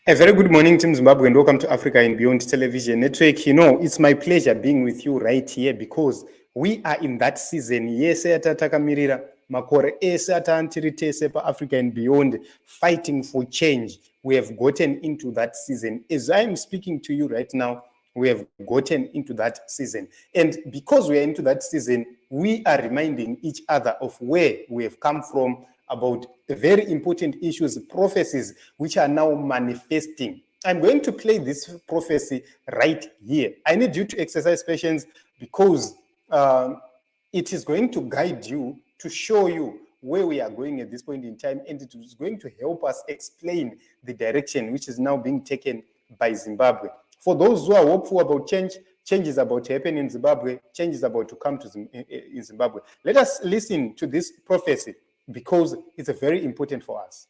A very good morning, Team Zimbabwe, and welcome to Africa and Beyond Television Network. You know, it's my pleasure being with you right here because we are in that season. Yes, atatamirira makore ese atantiritese pa Africa and Beyond, fighting for change. We have gotten into that season. As I am speaking to you right now, we have gotten into that season. And because we are into that season, we are reminding each other of where we have come from, about the very important issues, prophecies, which are now manifesting. I'm going to play this prophecy right here. I need you to exercise patience because it is going to guide you, to show you where we are going at this point in time, and it is going to help us explain the direction which is now being taken by Zimbabwe. For those who are hopeful about change, change is about to happen in Zimbabwe, change is about to come to in Zimbabwe. Let us listen to this prophecy, because it's very important for us.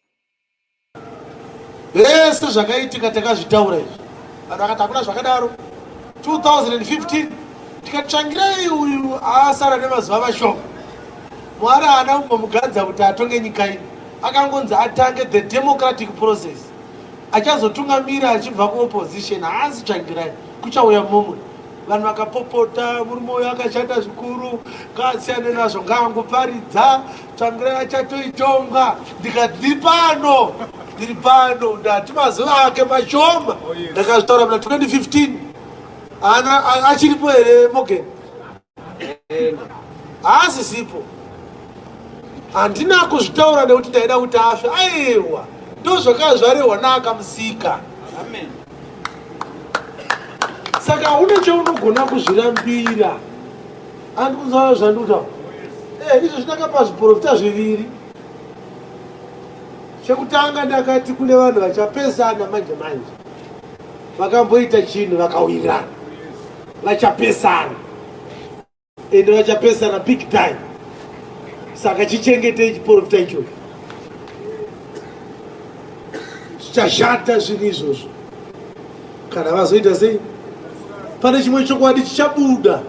Yes, zvakaitika takazvitaura izvi. Vanhu vakati hakuna zvakadaro. 2015 tikatsvangirai uyu asara nemazuva mashoma. Mwari haana kumbomugadza kuti atonge nyika ino. Akangonzi atange the democratic process. Achazotungamira achibva kuopposition, haasi tsvangirai, kuchauya mumwe. Vanhu vakapopota, murume uyu akashanda zvikuru, ngaasiyane nazvo, ngaangoparidza, tsvangirai achatoitonga. Ndikati ndiri pano, ndati mazuva ake mashoma. Ndakazvitaura muna 2015. Achiripo here Morgan? Haasisipo. Handina kuzvitaura nekuti ndaida kuti afe. Aiwa, ndozvakazvarehwa naakamusika. Amen. Saka une chaunogona kuzvirambira. Andikuzva zvandutaura. Izvo zvinakapa zviprofita zviviri. Chekutanga ndakati kune vanhu vachapesana manje. Vakamboita chinhu vakawirirana. Vachapesana. Ende vachapesana big time. Saka chichengetei chiprofita ichocho. Zvichashata zvinhu izvozvo. Kana vazoita sei? Pane chimwe chokwadi chichabuda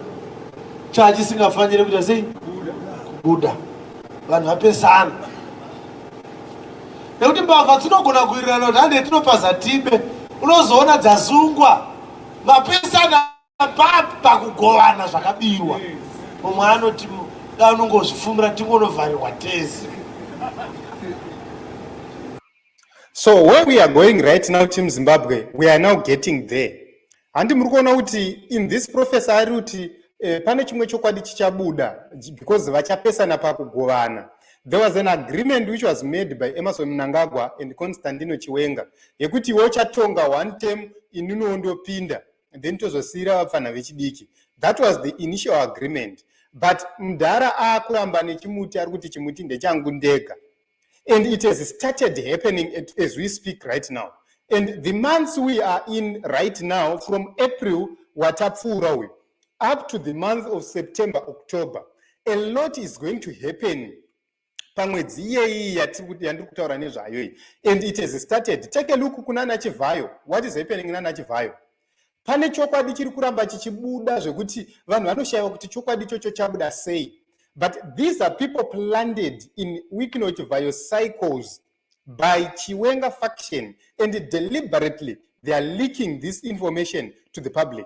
chachisingafaniri kuita sei? Kubuda. Vanhu vapesana. Nekuti mbavha dzinogona kuwirirana kuti hande tinopaza tibe, unozoona dzasungwa. Vapesana pakugovana zvakabirwa. Mumwe anoti anongozvifumira tingonovharirwa tezi. So where we are going right now, Team Zimbabwe, we are now getting there. Handi muri kuona kuti in this prophecy ari kuti pane chimwe chokwadi chichabuda because vachapesana pakugovana. There was an agreement which was made by Emmerson Mnangagwa and Constantino Chiwenga yekuti iwe uchatonga one term inini undopinda then tozosira vapfana vechidiki. That was the initial agreement, but Mdara akuramba nechimuti ari kuti chimuti ndechangu ndega, and it has started happening as we speak right now. And the months we are in right now, from April watapfuura up to the month of September, October, a lot is going to happen. And it has started. Take a look kunana Chivayo. What is happening in Nana Chivayo? Pane chokwadi chiri kuramba chichibuda zvekuti vanhu vanoshayiwa kuti chokwadi chocho chabuda sei. But these are people planted in Wikino Chivayo cycles by Chiwenga faction, and deliberately they are leaking this information to the public.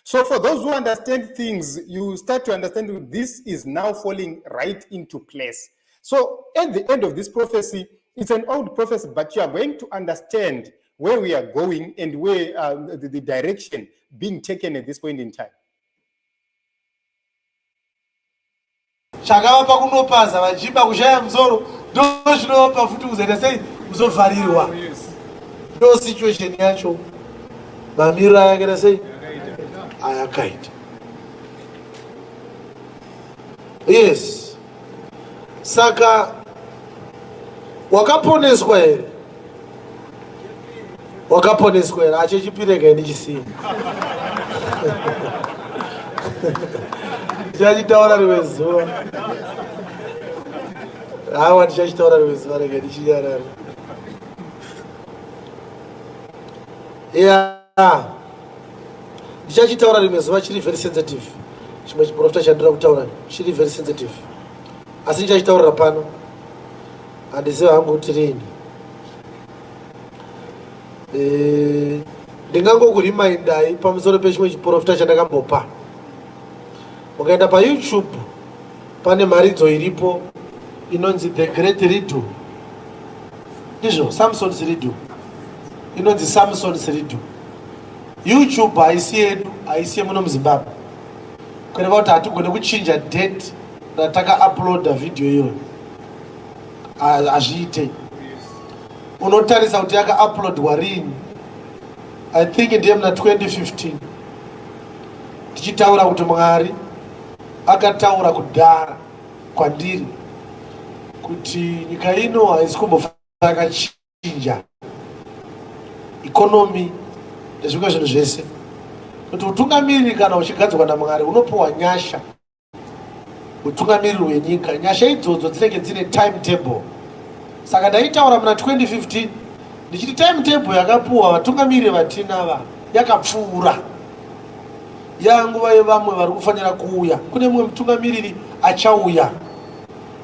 So for those who understand things, you start to understand that this is now falling right into place. So at the end of this prophecy, it's an old prophecy, but you are going to understand where we are going and where the direction being taken at this point in time. Chakavapa kunopaza vachipa kushaya mzoro ndo zvinovapa futi kuzoita sei kuzovharirwa. Ndo situation yacho mamiriro ayakaita sei ayakaita. Yes, saka wakaponeswa here, wakaponeswa here, achechipireka ndichisiya. Ndichachitaura rimwe zuva. Hawa ndichachitaura rimwe zuva rega ndichinyarara. Yeah. Ndichachitaura rimwe zuva chiri very sensitive. Chimwe chiprofita chandira kutaura chiri very sensitive. Asi ndichachitaurira pano. Handiziva hangu kuti rini. ndingangokurimindai pamusoro pechimwe chiprofita chandakambopa. Ukaenda paYouTube pane mharidzo iripo inonzi The Great Redo. Ndizvo Samson's Redo. Inonzi Samson's Redo. YouTube haisi yedu, haisi yemuno muZimbabwe. Kureva kuti hatigone kuchinja date rataka uploada video iyoyo. Hazviite. Unotarisa kuti yaka uploadwa rini. I think ndiye muna 2015. Tichitaura kuti Mwari akataura kudhara kwandiri kuti nyika ino haisi kumbofaka chinja economy nezvimwe zvinhu zvese, kuti utungamiriri kana uchigadzirwa naMwari unopiwa nyasha utungamiriri hwenyika. Nyasha idzodzo dzinenge dzine timetable. Saka ndaitaura muna 2015 ndichiti timetable yakapiwa vatungamiriri vatinava yakapfuura yanguva yevamwe vari kufanira kuuya. Kune mumwe mutungamiriri achauya.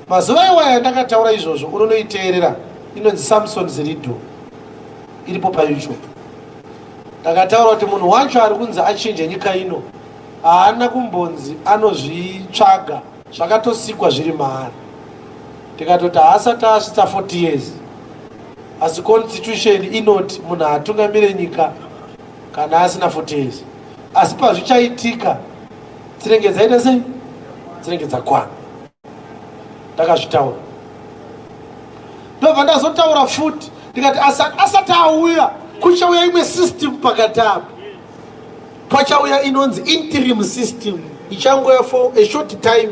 Mazuva iwaya ndakataura izvozvo unonoiteerera, inonzi Samson's Redo, iripo paYouTube. Ndakataura kuti munhu wacho ari kunzi achinje nyika ino haana kumbonzi anozvitsvaga, zvakatosikwa zviri maari. Tikatoti haasati asvitsa 40 years, asi constitution inoti munhu hatungamire nyika kana asina 40 years. Asi pazvichaitika dzinenge dzaita sei? Dzinenge dzakwana. Ndakazvitaura. Ndobva ndazotaura futi ndikati asati auya kuchauya imwe system pakati apo. Pachauya inonzi interim system ichangoya for a short time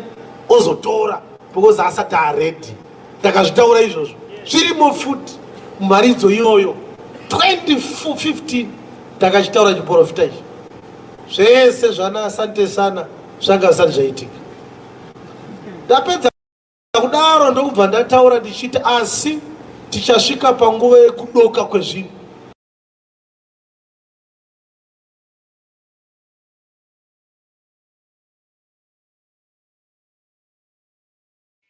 ozotora because asati ready. Ndakazvitaura izvozvo. Zvirimo futi mumharidzo iyoyo 2015 ndakachitaura chiprofita ichi. Zvese zvana asante sana zvanga zvisati zvaitika. Ndapedza kudaro ndokubva ndataura ndichiti asi tichasvika panguva yekudoka kwezvinhu.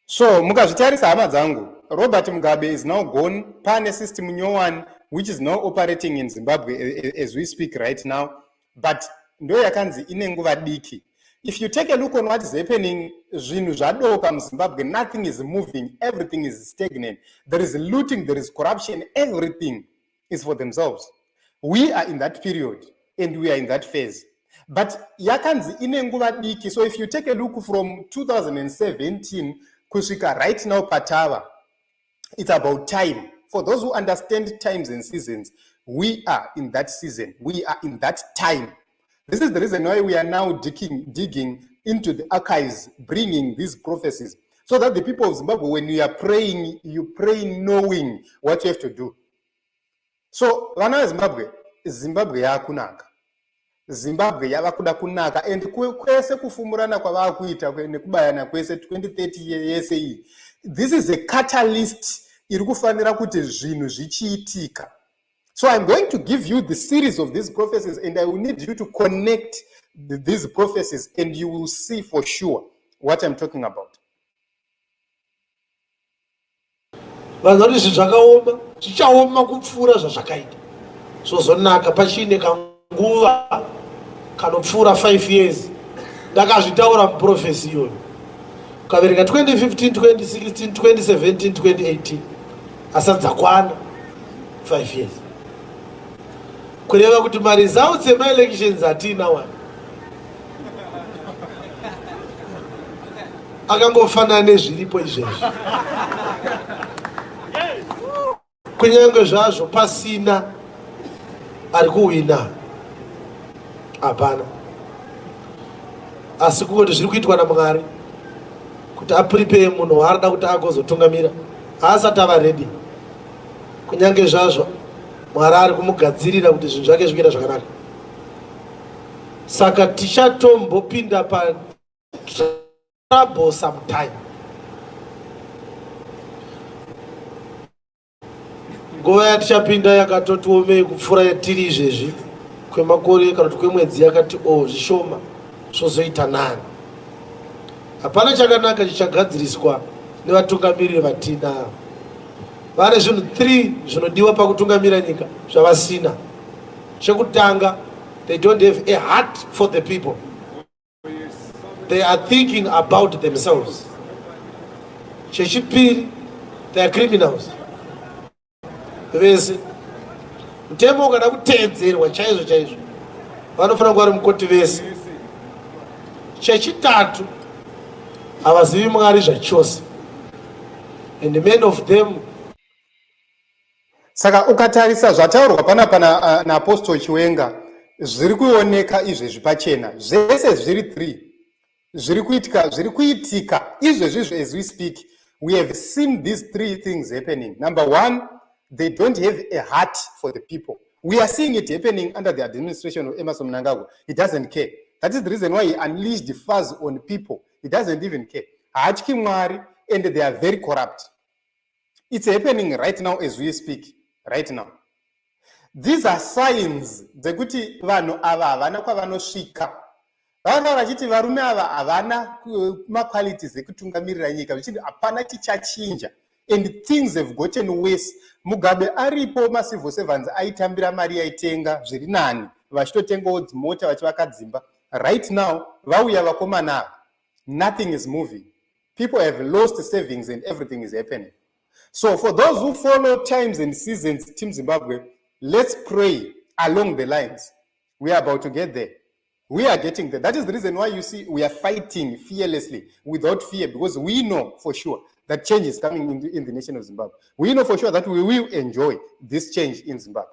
So mukazvitarisa hama dzangu, Robert Mugabe is now gone. Pane system nyowani which is now operating in Zimbabwe as we speak right now, but ndo yakanzi ine nguva diki. If you take a look on what is happening, zvinhu zvadoka muZimbabwe, nothing is moving, everything is stagnant. There is looting, there is corruption, everything is for themselves. We are in that period and we are in that phase. But yakanzi ine nguva diki. So if you take a look from 2017 kusvika right now patava, it's about time. For those who understand times and seasons, we are in that season. We are in that time. This is the reason why we are now digging into the archives, bringing these prophecies, so that the people of Zimbabwe, when you are praying, you pray knowing what you have to do. So, vana Zimbabwe, Zimbabwe yakunaka. Zimbabwe yavakuda kunaka, and kwese kufumurana kwavakuita nekubayana kwese 2030 yese iyi. This is a catalyst iri kufanira kuti zvinhu zvichiitika. So I'm going to give you the series of these prophecies, and I will need you to connect these prophecies, and you will see for sure what I'm talking about. Vanhu vari zvakaoma, zvichaoma kupfuura zvazvakaita. Zvozonaka pachine kanguva kanopfuura 5 years. Ndakazvitaura muprofesi iyoyo. Ukaverenga 2015, 2016, 2017, 2018. Asati dzakwana 5 years. Kureva kuti maresults ema-elections hatina wani. Akangofanana nezviripo izvezvi. Kunyange zvazvo pasina ari kuwina. Hapana. Asi kungoti zviri kuitwa naMwari kuti aprepare munhu waanoda kuti agozotungamira. Haasati ava ready. Kunyange zvazvo Mwari ari kumugadzirira kuti zvinhu zvake zviite zvakanaka. Saka tichatombopinda pa trouble sometime. Nguva yatichapinda yakatoti omei kupfuura yatiri izvezvi kwemakore kana kuti kwemwedzi yakati zvishoma zvozoita nani. Hapana chakanaka chichagadziriswa nevatungamiriri vatina. Vane zvinhu 3 zvinodiwa pakutungamira nyika zvavasina. Chekutanga, they don't have a heart for the people. They are thinking about themselves. Chechipiri, they are criminals. Vese mtemo ukada kutedzerwa chaizvo chaizvo vanofanira kuva vari mukoti vese. Chechitatu, havazivi Mwari zvachose, and many of them. Saka ukatarisa zvataurwa panapa naApostle Chiwenga zviri kuoneka izvezvi pachena, zvese zviri 3 zviri kuitika izvezvi as we speak. We have seen these 3 things happening. Number 1, they don't have a heart for the people. We are seeing it happening under the administration of Emmerson Mnangagwa. He doesn't care. That is the reason why he unleashed the fuzz on people. He doesn't even care. Haatyi Mwari, and they are very corrupt. It's happening right now as we speak. Right now. These are signs dzekuti vanhu ava havana kwavanosvika. Vava vachiti varume ava havana qualities ekutungamirira nyika, vichiti hapana chichachinja, and things have gotten worse. Mugabe aripo macivil servants aitambira mari yaitenga zviri nani, vachitotengawo dzimota vachivaka dzimba. Right now, vauya vakomana, nothing is moving. People have lost savings and everything is happening. So for those who follow times and seasons, Team Zimbabwe, let's pray along the lines. We are about to get there. We are getting there. That is the reason why you see we are fighting fearlessly, without fear, because we know for sure that change is coming in the nation of Zimbabwe. We know for sure that we will enjoy this change in Zimbabwe.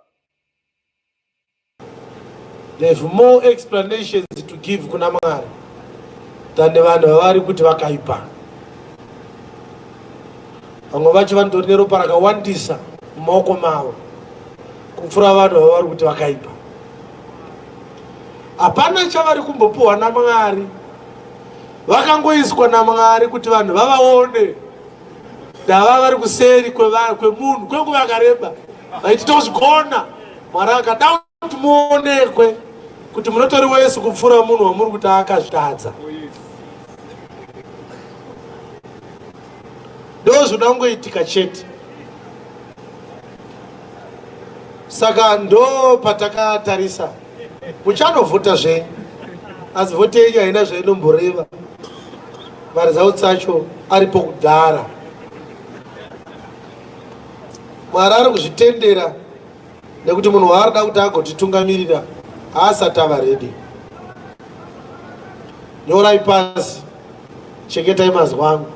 They have more explanations to give kuna Mwari than the vanhu vavari kuti vakaipa. Vamwe vacho vanotori neropa rakawandisa mumaoko mavo kupfuura vanhu vavari kuti vakaipa. Hapana chavari kumbopiwa naMwari, vakangoiswa naMwari kuti vanhu vavaone ndava vari kuseri kwemunhu kwenguva yakareba, vaiti tozvigona. Mwari akada kuti muonekwe kuti munotori wese kupfuura munhu wamuri kuti akazvitadza. Ndo zvinongoitika chete. Saka ndo patakatarisa muchanovhota zvenyu, asi vhoti yenyu haina zvainomboreva. Maresults acho aripo kudhara. Mwari ari kuzvitendera nekuti munhu waarida kuti agotitungamirira haasati ava redi. Nyorai pasi, chengetai mazwi angu.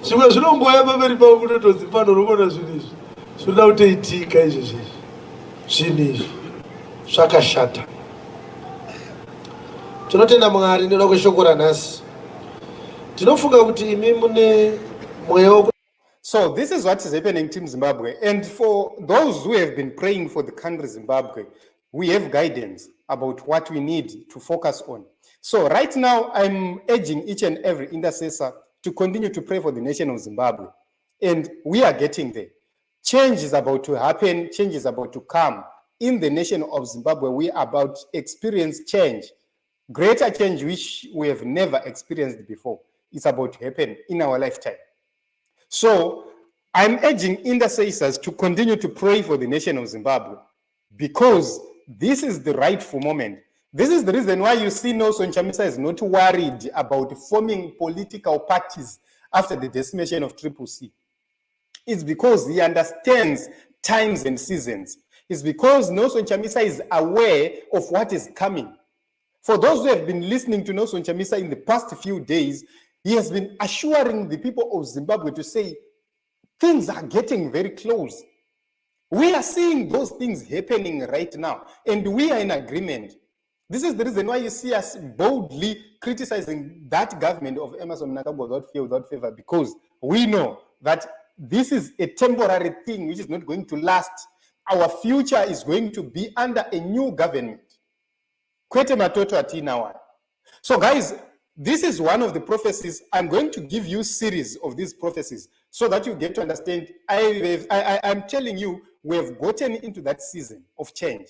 Zvimwe zvinongoya pamberi pavo kutotonzi panoromona zvinhu izvi zvinoda kutoitika. Izvi zvinhu izvi zvakashata. Tinotenda Mwari nekuda kweshoko ranhasi. Tinofunga kuti imi mune mweya woku. So this is what is happening, Team Zimbabwe. And for those who have been praying for the country Zimbabwe, we have guidance about what we need to focus on. So right now, I'm urging each and every intercessor to continue to pray for the nation of Zimbabwe. And we are getting there. Change is about to happen. Change is about to come. In the nation of Zimbabwe, we are about to experience change. Greater change which we have never experienced before. It's about to happen in our lifetime. So I'm urging intercessors to continue to pray for the nation of Zimbabwe, because this is the rightful moment. This is the reason why you see Nelson Chamisa is not worried about forming political parties after the decimation of CCC. It's because he understands times and seasons. It's because Nelson Chamisa is aware of what is coming. For those who have been listening to Nelson Chamisa in the past few days, he has been assuring the people of Zimbabwe to say, things are getting very close. We are seeing those things happening right now, and we are in agreement. This is the reason why you see us boldly criticizing that government of Emmerson Mnangagwa without fear, without favor, because we know that this is a temporary thing which is not going to last. Our future is going to be under a new government. Kwete matoto atina one. So guys, this is one of the prophecies. I'm going to give you a series of these prophecies so that you get to understand. I'm telling you, we have gotten into that season of change.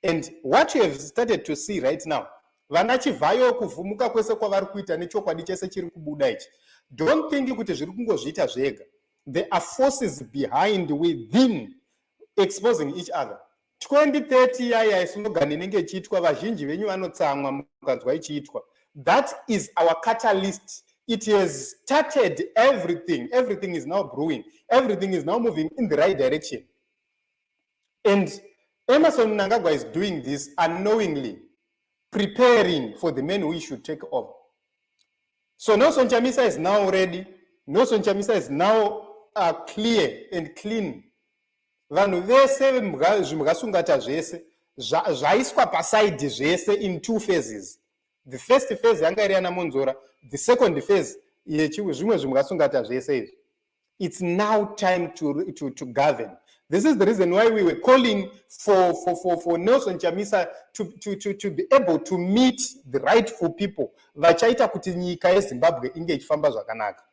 And what you have started to see right now, vanachivayo kuvumuka kwese kwavari kuita nechokwadi chese chiri kubuda ichi. Don't think kuti zviri kungozviita zvega. There are forces behind, within exposing each other. 2030 yaya slogan inenge ichiitwa vazhinji venyu vanotsamwa mukanzwa ichiitwa. That is our catalyst. It has started everything. Everything is now brewing. Everything is now moving in the right direction. And Emerson Mnangagwa is doing this unknowingly, preparing for the men who should take over. So Nelson Chamisa is now ready. Nelson Chamisa is now clear and clean. Vanhu vese zvimakasungata zvese zvaiswa pasaidi zvese in 2 phases. The first phase yanga iri yana Monzora, the second phase zvimwe zvimakasungata zvese izvi. It's now time to govern. This is the reason why we were calling for Nelson Chamisa to be able to meet the rightful people. Vachaita kuti nyika yeZimbabwe inge ichifamba zvakanaka.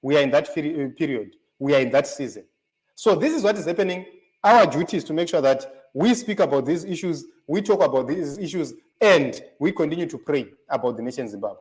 We are in that period. We are in that season. So this is what is happening. Our duty is to make sure that we speak about these issues, we talk about these issues, and we continue to pray about the nation Zimbabwe.